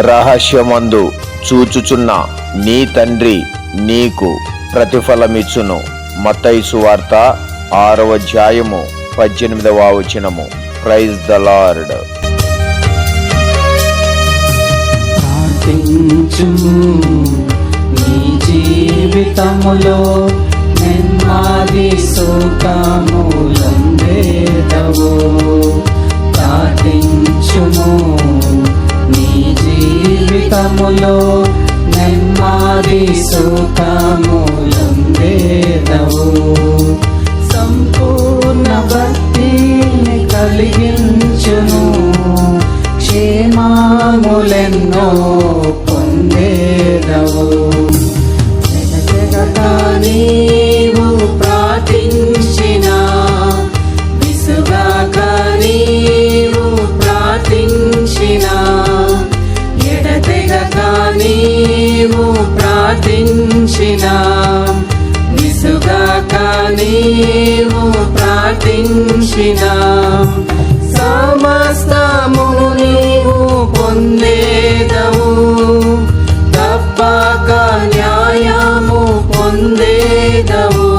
రహస్యమందు చూచుచున్న నీ తండ్రి నీకు ప్రతిఫలమిచ్చును. మత్తయి సువార్త 6వ అధ్యాయము 18వ వచనము. Praise the lord. నీ జీవితములో నెమ్మది సుఖములందేదవు. ప్రార్థించుము, నీ జీవితములో నెమ్మది సుఖములందేదవు. సంపూర్ణ భక్తిని కలిగించును, క్షేమములెన్నో పొందేదవు. జగజగగా నీవు ప్రార్థించిన, విసుగాక నీవు ప్రార్థించిన, ఎడతెగక నీవు ప్రార్థించిన, విసుగాక నీవు ప్రార్థించిన, సమస్తమును నీవు పొందేదవు. తప్పక న్యాయము పొందేదవు.